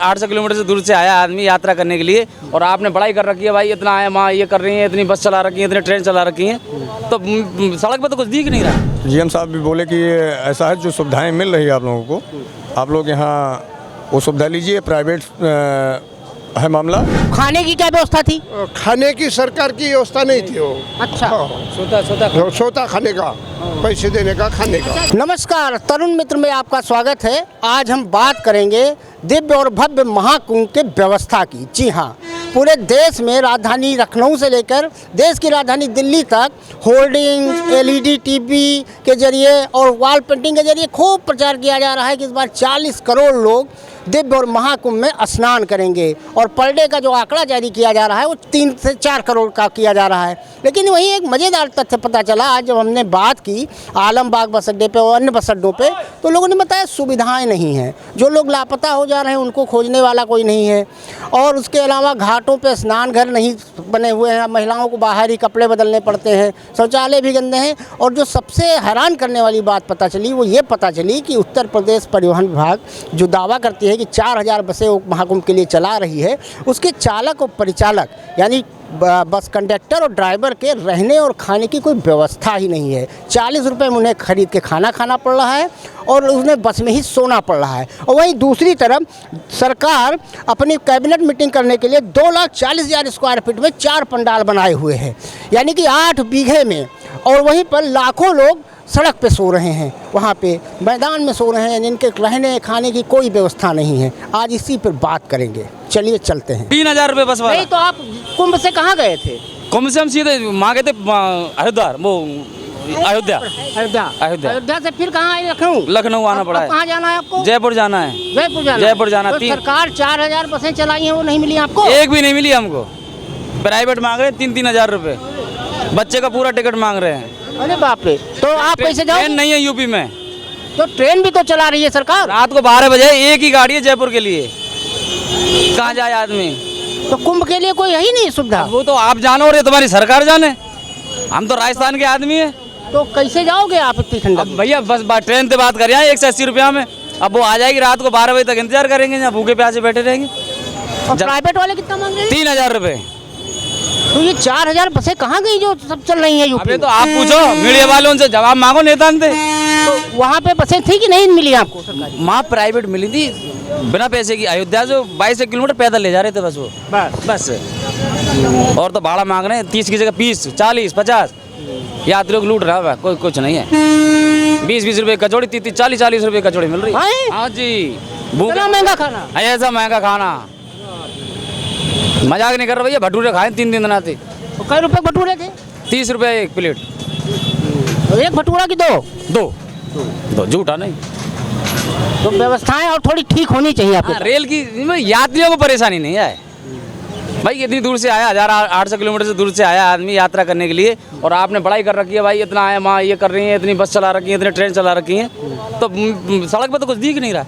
800 kilometre से दूर से आया आदमी यात्रा करने के लिए और आपने बड़ाई कर रखी है भाई, इतना आया वहाँ ये कर रही है, इतनी बस चला रखी है, इतनी ट्रेन चला रखी है, तो सड़क पे तो कुछ दिख नहीं रहा। जीएम साहब भी बोले कि ये ऐसा है, जो सुविधाएं मिल रही है आप लोगों को, आप लोग यहाँ वो सुविधा लीजिए। प्राइवेट है मामला। खाने की क्या व्यवस्था थी? खाने की सरकार की व्यवस्था नहीं थी वो। अच्छा, सोता खाने का, पैसे देने का, खाने का। नमस्कार, तरुण मित्र में आपका स्वागत है। आज हम बात करेंगे दिव्य और भव्य महाकुंभ के व्यवस्था की। जी हाँ, पूरे देश में राजधानी लखनऊ से लेकर देश की राजधानी दिल्ली तक होर्डिंग, एलईडी टीवी के जरिए और वॉल पेंटिंग के जरिए खूब प्रचार किया जा रहा है कि इस बार 40 करोड़ लोग दिव्य और महाकुंभ में स्नान करेंगे और पर डे का जो आंकड़ा जारी किया जा रहा है वो 3 से 4 करोड़ का किया जा रहा है। लेकिन वहीं एक मज़ेदार तथ्य पता चला आज जब हमने बात की आलमबाग बस अड्डे पे और अन्य बस अड्डों पे, तो लोगों ने बताया सुविधाएं नहीं हैं। जो लोग लापता हो जा रहे हैं उनको खोजने वाला कोई नहीं है, और उसके अलावा घाटों पे स्नान घर नहीं बने हुए हैं, महिलाओं को बाहर ही कपड़े बदलने पड़ते हैं, शौचालय भी गंदे हैं। और जो सबसे हैरान करने वाली बात पता चली वो ये पता चली कि उत्तर प्रदेश परिवहन विभाग जो दावा करती है कि 4000 बसें महाकुंभ के लिए चला रही है, उसके चालक और परिचालक यानी बस कंडक्टर और ड्राइवर के रहने और खाने की कोई व्यवस्था ही नहीं है। 40 रुपये में उन्हें खरीद के खाना खाना पड़ रहा है और उन्हें बस में ही सोना पड़ रहा है। और वहीं दूसरी तरफ सरकार अपनी कैबिनेट मीटिंग करने के लिए 2,40,000 स्क्वायर फीट में 4 पंडाल बनाए हुए हैं, यानी कि 8 बीघे में, और वहीं पर लाखों लोग सड़क पे सो रहे हैं, वहाँ पे मैदान में सो रहे हैं, जिनके रहने खाने की कोई व्यवस्था नहीं है। आज इसी पर बात करेंगे, चलिए चलते हैं। 3000 रुपये बस वाला। नहीं तो आप कुंभ से कहाँ गए थे? कुंभ से हम सीधे मांगे थे अयोध्या से फिर कहाँ आए? लखनऊ आना पड़ा है। कहाँ जाना है आपको? जयपुर जाना है। जयपुर जाना। तो सरकार 4000 बसें चलाई हैं, वो नहीं मिली आपको? एक भी नहीं मिली हमको। प्राइवेट मांग रहे हैं 3-3 हजार रुपये, बच्चे का पूरा टिकट मांग रहे हैं। अरे बाप रे, तो आप कैसे जाओ? ट्रेन नहीं है यूपी में, तो ट्रेन भी तो चला रही है सरकार। रात को 12 बजे एक ही गाड़ी है जयपुर के लिए, कहाँ जाए आदमी? तो कुंभ के लिए कोई है ही नहीं सुविधा। वो तो आप जानो और ये तुम्हारी सरकार जाने, हम तो राजस्थान के आदमी है। तो कैसे जाओगे आप इतनी ठंडा? भैया बस ट्रेन से बात कर रहे हैं 180 रुपया में। अब वो आ जाएगी रात को 12 बजे तक इंतजार करेंगे, यहाँ भूखे प्यासे बैठे रहेंगे। और प्राइवेट वाले कितना मांग रहे हैं? 3000 रुपये। तो ये 4000 बसें कहाँ गई जो सब चल रही हैं यूपी? अबे तो आप पूछो मीडिया वालों से, जवाब मांगो नेता से। तो वहाँ पे बसें थी कि नहीं मिली आपको सरकारी? वहाँ प्राइवेट मिली थी बिना पैसे की। अयोध्या से 22 किलोमीटर पैदल ले जा रहे थे बस वो, बस। और तो भाड़ा मांग रहे हैं 30 की जगह 20, 40, 50। यात्रियों को लूट रहा है, कोई कुछ नहीं है। 20-20 रुपये कचौड़ी, 30, 40 रुपये कचौड़ी मिल रही है। हाँ जी, महंगा खाना, ऐसा महंगा खाना, मजाक नहीं कर रहा भैया। भटूरे खाए 3 दिन आते। तो कै रुपए भटूरे थे? 30 रुपये एक प्लेट। एक भटूरा की दो झूठा नहीं। तो व्यवस्थाएं और थोड़ी ठीक होनी चाहिए आपको। रेल की यात्रियों को परेशानी नहीं है भाई, इतनी दूर से आया, 1800 किलोमीटर से दूर से आया आदमी यात्रा करने के लिए, और आपने बड़ाई कर रखी है भाई, इतना आया वहाँ ये कर रही है, इतनी बस चला रखी है, इतनी ट्रेन चला रखी है, तो सड़क पे तो कुछ दिख नहीं रहा।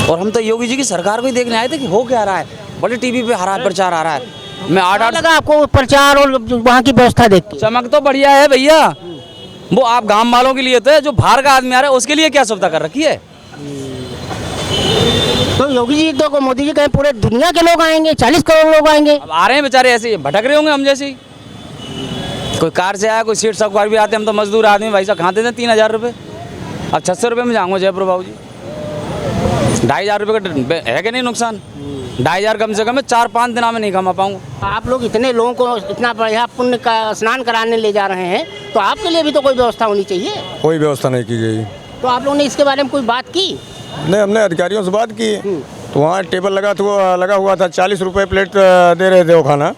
और हम तो योगी जी की सरकार को ही देखने आए थे कि हो क्या रहा है। बड़े टीवी पे हरा प्रचार आ रहा है। मैं 8 लगा आपको प्रचार और वहाँ की व्यवस्था देख के? चमक तो बढ़िया है भैया। वो आप गांव वालों के लिए तो है, जो बाहर का आदमी आ रहा है उसके लिए क्या सुविधा कर रखी है? तो योगी जी तो मोदी जी कहें पूरे दुनिया के लोग आएंगे, 40 करोड़ लोग आएंगे। अब आ रहे हैं बेचारे, ऐसे भटक रहे होंगे हम जैसे ही। कोई कार से आया, कोई सीट सवार भी आते, हम तो मजदूर आदमी भाई साहब, कहाँ देते हैं 3000 रुपये। अब 600 रुपये में जाऊँगा जयपुर बाबू जी। 2500 रुपये का है कि नहीं नुकसान? 2500 कम से कम 4-5 दिन में नहीं कमा पाऊँगा। आप लोग इतने लोगों को इतना बढ़िया पुण्य का स्नान कराने ले जा रहे हैं, तो आपके लिए भी तो कोई व्यवस्था होनी चाहिए। कोई व्यवस्था नहीं की गई। तो आप लोगों ने इसके बारे में कोई बात की? नहीं, हमने अधिकारियों से बात की, तो वहाँ टेबल लगा हुआ था। 40 रुपये प्लेट दे रहे थे वो खाना।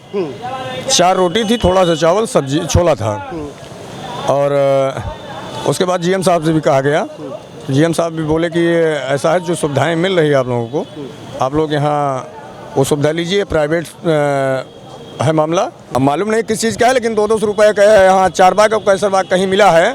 4 रोटी थी, थोड़ा सा चावल, सब्जी, छोला था। और उसके बाद जीएम साहब से भी कहा गया। जीएम साहब भी बोले कि ये ऐसा है, जो सुविधाएं मिल रही है आप लोगों को, आप लोग यहाँ वो सुविधा लीजिए। प्राइवेट है मामला, अब मालूम नहीं किस चीज़ का है, लेकिन 200 रुपये का यहाँ 4 बाग और कैसर बाग कहीं मिला है,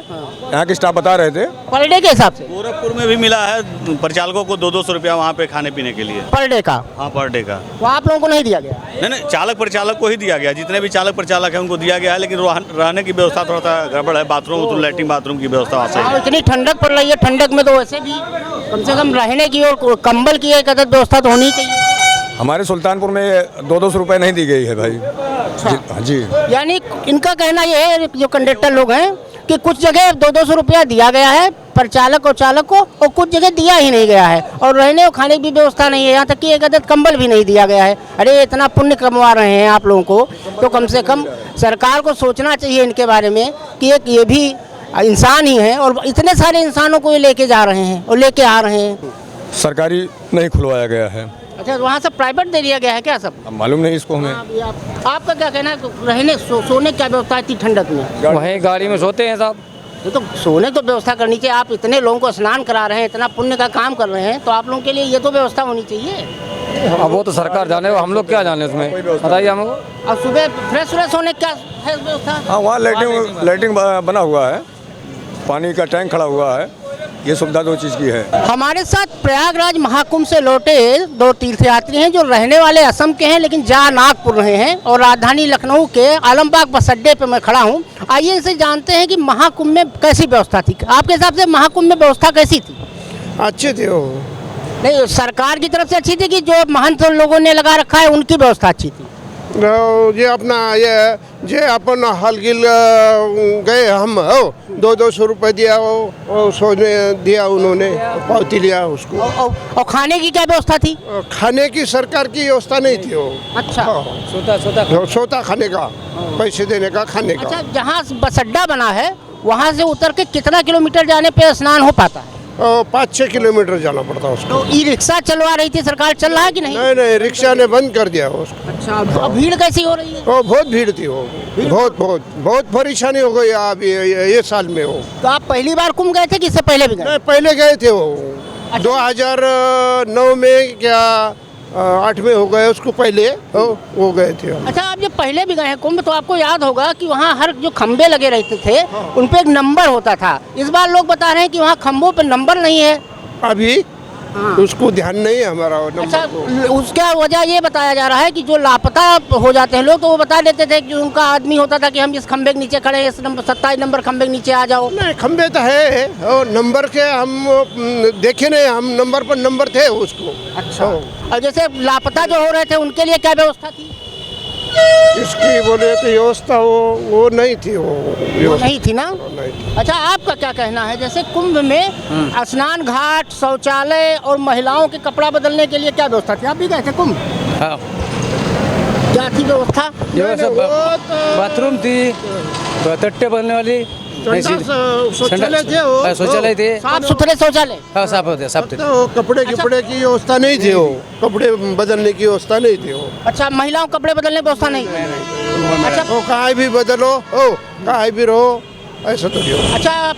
यहाँ के स्टाफ बता रहे थे। पर डे के हिसाब से? गोरखपुर में भी मिला है परिचालकों को 200 रुपया वहाँ पे खाने पीने के लिए। पर डे का? हाँ, पर डे का। तो आप लोगों को नहीं दिया गया? नहीं, चालक परिचालक को ही दिया गया, जितने भी चालक परिचालक हैं उनको दिया गया है, लेकिन रहने की व्यवस्था थोड़ा सा गड़बड़ है। बाथरूम, लैट्रिन बाथरूम की व्यवस्था वहाँ से। इतनी ठंडक पड़ रही है, ठंडक में तो वैसे भी कम से कम रहने की और कंबल की एक अदद व्यवस्था तो होनी चाहिए। हमारे सुल्तानपुर में 200 रुपये नहीं दी गई है भाई। हाँ जी। यानी इनका कहना ये है, जो कंडक्टर लोग हैं, कि कुछ जगह 200 रुपया दिया गया है परिचालक और चालक को, और कुछ जगह दिया ही नहीं गया है, और रहने और खाने की व्यवस्था नहीं है, यहाँ तक कि एक अदद कंबल भी नहीं दिया गया है। अरे इतना पुण्य कमवा रहे हैं आप लोगों को, तो कम से कम सरकार को सोचना चाहिए इनके बारे में कि एक ये भी इंसान ही है, और इतने सारे इंसानों को ये लेके जा रहे हैं और लेके आ रहे हैं। सरकारी नहीं खुलवाया गया है। अच्छा, वहाँ सब प्राइवेट दे दिया गया है क्या सब? अब मालूम नहीं इसको हमें। आपका क्या कहना है, रहने सोने की क्या व्यवस्था है इतनी ठंडक में? वहीं गाड़ी में सोते हैं साहब। ये तो सोने तो व्यवस्था करनी चाहिए। आप इतने लोगों को स्नान करा रहे हैं, इतना पुण्य का काम कर रहे हैं, तो आप लोगों के लिए ये तो व्यवस्था होनी चाहिए। अब वो तो सरकार जाने, हम लोग क्या जाने उसमें, बताइए हमको। और सुबह फ्रेश व्रेश होने क्या है व्यवस्था? हाँ, वहाँ लैट्रिन बना हुआ है, पानी का टैंक खड़ा हुआ है, ये सुविधा 2 चीज़ की है। हमारे साथ प्रयागराज महाकुंभ से लौटे 2 तीर्थयात्री हैं, जो रहने वाले असम के हैं लेकिन जा नागपुर रहे हैं, और राजधानी लखनऊ के आलमबाग बस अड्डे पर मैं खड़ा हूं। आइए इनसे जानते हैं कि महाकुंभ में कैसी व्यवस्था थी। आपके हिसाब से महाकुंभ में व्यवस्था कैसी थी? अच्छे थे वो। नहीं, सरकार की तरफ से अच्छी थी कि जो महंत लोगों ने लगा रखा है उनकी व्यवस्था अच्छी थी? ये अपना ये अपन हलगिल गए हम, 200 रुपये दिया, वो सोने दिया उन्होंने, पावती लिया उसको। और खाने की क्या व्यवस्था थी? खाने की सरकार की व्यवस्था नहीं थी वो। अच्छा। सोता खाने का, पैसे देने का, खाने का। अच्छा, जहाँ बस अड्डा बना है वहाँ से उतर के कितना किलोमीटर जाने पे स्नान हो पाता है? 5-6 किलोमीटर जाना पड़ता है उसको। तो ई रिक्शा चलवा रही थी सरकार, चल रहा है कि नहीं? नहीं, रिक्शा ने बंद कर दिया उसको। अच्छा, अब भीड़ कैसी हो रही है? वो बहुत भीड़ थी वो, बहुत परेशानी हो गई अब ये साल में वो। तो आप पहली बार कुंभ गए थे कि इससे पहले भी गए? नहीं, पहले गए थे वो। 2009 में क्या 8 में हो गए, उसको पहले वो गए थे। अच्छा, आप जब पहले भी गए हैं कुंभ, तो आपको याद होगा कि वहाँ हर जो खंबे लगे रहते थे उन पे एक नंबर होता था। इस बार लोग बता रहे हैं कि वहाँ खंबों पे नंबर नहीं है अभी। हाँ। उसको ध्यान नहीं है हमारा वो अच्छा, नंबर को। उसका वजह ये बताया जा रहा है कि जो लापता हो जाते हैं लोग, तो वो बता देते थे कि उनका आदमी होता था कि हम इस खंबे के नीचे खड़े हैं, इस नंबर 27 नंबर खंबे के नीचे आ जाओ। नहीं, खंबे तो है वो नंबर के, हम देखे नहीं, हम नंबर पर नंबर थे उसको। अच्छा। और जैसे लापता जो हो रहे थे उनके लिए क्या व्यवस्था थी? इसकी बोले तो व्यवस्था वो नहीं थी, वो नहीं थी ना? नहीं थी। अच्छा, आपका क्या कहना है, जैसे कुंभ में स्नान घाट, शौचालय और महिलाओं के कपड़ा बदलने के लिए क्या व्यवस्था थी? आप भी गए थे कुंभ? हाँ, क्या थी व्यवस्था? बाथरूम थी, तट्टे बनने वाली, शौचालय थे वो। शौचालय थे, साफ सुथरे शौचालय? हाँ साफ होते, साफ थे। तो कपड़े की व्यवस्था नहीं थी वो, कपड़े बदलने की व्यवस्था नहीं थी वो। अच्छा, महिलाओं कपड़े बदलने की व्यवस्था नहीं? अच्छा, वो कहीं भी बदलो, कहीं भी रहो, ऐसा तो नहीं। अच्छा,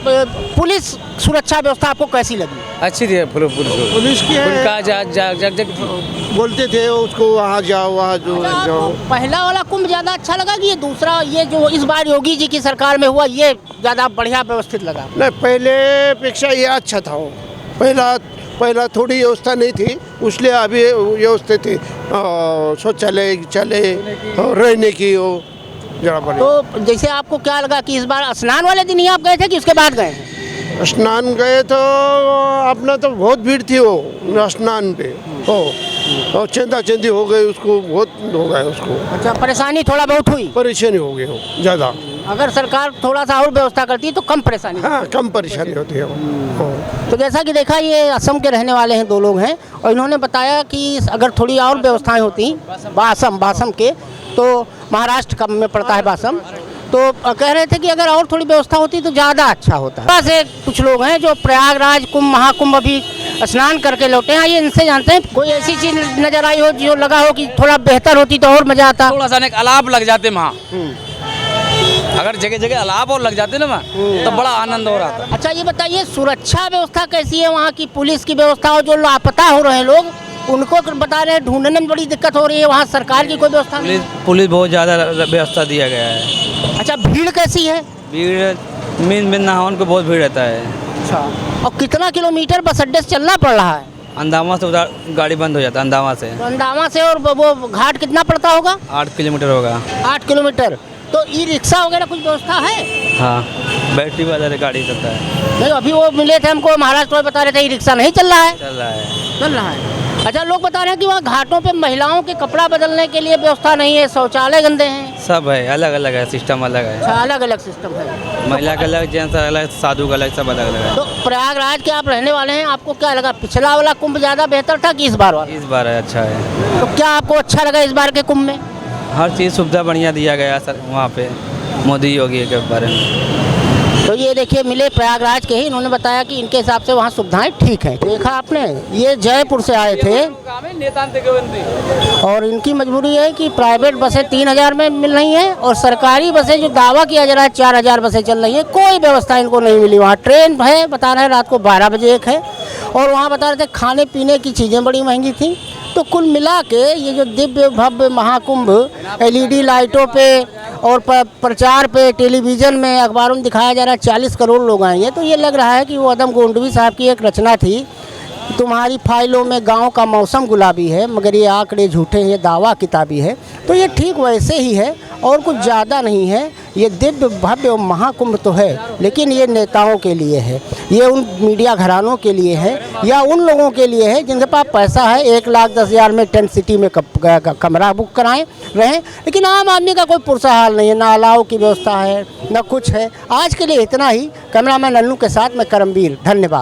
पुलिस सुरक्षा व्यवस्था आपको कैसी लगी? अच्छी थी पुलिस की है, जग बोलते थे उसको वहाँ जाओ, वहाँ जाओ। आपको पहला वाला कुंभ ज़्यादा अच्छा लगा कि ये दूसरा, ये जो इस बार योगी जी की सरकार में हुआ, ये ज़्यादा बढ़िया व्यवस्थित लगा? नहीं, पहले पेक्षा ये अच्छा था वो। पहला थोड़ी व्यवस्था नहीं थी, इसलिए अभी व्यवस्थित थी। शौचालय रहने की वो जरा बड़ी। तो जैसे आपको क्या लगा कि इस बार स्नान वाले दिन ही आप गए थे कि उसके बाद गए हैं? स्नान गए तो अपना तो बहुत भीड़ थी वो स्नान पे, और चंदा चंदी हो गई, उसको बहुत हो गया उसको। अच्छा, परेशानी थोड़ा बहुत हुई? परेशानी हो गई हो ज़्यादा। अगर सरकार थोड़ा सा और व्यवस्था करती तो कम परेशानी? हाँ, कम परेशानी होती है वो। तो जैसा कि देखा, ये असम के रहने वाले हैं 2 लोग हैं, और इन्होंने बताया कि अगर थोड़ी और व्यवस्थाएं होती बासम के, तो महाराष्ट्र में पड़ता है बासम, तो कह रहे थे कि अगर और थोड़ी व्यवस्था होती तो ज़्यादा अच्छा होता है। पास कुछ लोग हैं जो प्रयागराज कुंभ महाकुंभ अभी स्नान करके लौटे हैं, ये इनसे जानते हैं कोई ऐसी चीज़ नज़र आई हो जो लगा हो कि थोड़ा बेहतर होती तो और मज़ा आता? थोड़ा सा अलाप लग जाते वहाँ, अगर जगह जगह अलाप और लग जाते ना वहाँ, तो बड़ा आनंद हो रहा था। अच्छा, ये बताइए सुरक्षा व्यवस्था कैसी है वहाँ की? पुलिस की व्यवस्था, और जो लापता हो रहे हैं लोग उनको बता रहे हैं ढूंढने में बड़ी दिक्कत हो रही है, वहाँ सरकार की कोई व्यवस्था नहीं? पुलिस बहुत ज़्यादा व्यवस्था दिया गया है। अच्छा, भीड़ कैसी है? भीड़ मीन बिन नहावन को बहुत भीड़ रहता है। अच्छा, और कितना किलोमीटर बस अड्डे से चलना पड़ रहा है? अंदावा से उधर गाड़ी बंद हो जाता है, अंदावा से तो अंदावा से और वो घाट कितना पड़ता होगा? 8 किलोमीटर होगा। 8 किलोमीटर। तो ई रिक्शा वगैरह कुछ व्यवस्था है? हाँ, बैटरी वाला गाड़ी चलता है। नहीं, अभी वो मिले थे हमको महाराष्ट्र में, बता रहे थे ई रिक्शा नहीं चल रहा है। चल रहा है। चल रहा है। अच्छा, लोग बता रहे हैं कि वहाँ घाटों पे महिलाओं के कपड़ा बदलने के लिए व्यवस्था नहीं है, शौचालय गंदे हैं। सब है, अलग अलग है, सिस्टम अलग है। अच्छा, अलग अलग सिस्टम है। महिला का अलग, जेंट्स अलग, साधु का अलग, सब अलग अलग है। तो प्रयागराज के आप रहने वाले हैं, आपको क्या लगा, पिछला वाला कुंभ ज़्यादा बेहतर था कि इस बार वाला? इस बार है, अच्छा है। तो क्या आपको अच्छा लगा इस बार के कुंभ में? हर चीज़ सुविधा बढ़िया दिया गया सर वहाँ पे, मोदी योगी के बारे में। तो ये देखिए, मिले प्रयागराज के ही, इन्होंने बताया कि इनके हिसाब से वहाँ सुविधाएं ठीक हैं। देखा आपने, ये जयपुर से आए थे और इनकी मजबूरी है कि प्राइवेट बसें 3000 में मिल रही हैं और सरकारी बसें जो दावा किया जा रहा है 4000 बसें चल रही हैं, कोई व्यवस्था इनको नहीं मिली। वहाँ ट्रेन है, बता रहे हैं रात को 12 बजे एक है, और वहाँ बता रहे थे खाने पीने की चीज़ें बड़ी महंगी थी। तो कुल मिला के ये जो दिव्य भव्य महाकुंभ LED लाइटों पे और प्रचार पे, टेलीविज़न में, अखबारों में दिखाया जा रहा है 40 करोड़ लोग आएंगे, तो ये लग रहा है कि वो अदम गोंडवी साहब की एक रचना थी, तुम्हारी फाइलों में गांव का मौसम गुलाबी है, मगर ये आंकड़े झूठे हैं, ये दावा किताबी है। तो ये ठीक वैसे ही है और कुछ ज़्यादा नहीं है। ये दिव्य भव्य महाकुंभ तो है, लेकिन ये नेताओं के लिए है, ये उन मीडिया घरानों के लिए है, या उन लोगों के लिए है जिनके पास पैसा है, 1,10,000 में टेंट सिटी में कमरा बुक कराएं रहें। लेकिन आम आदमी का कोई पुरसा हाल नहीं है, ना अलाव की व्यवस्था है, ना कुछ है। आज के लिए इतना ही। कैमरामैन अन्नू के साथ मैं करमवीर, धन्यवाद।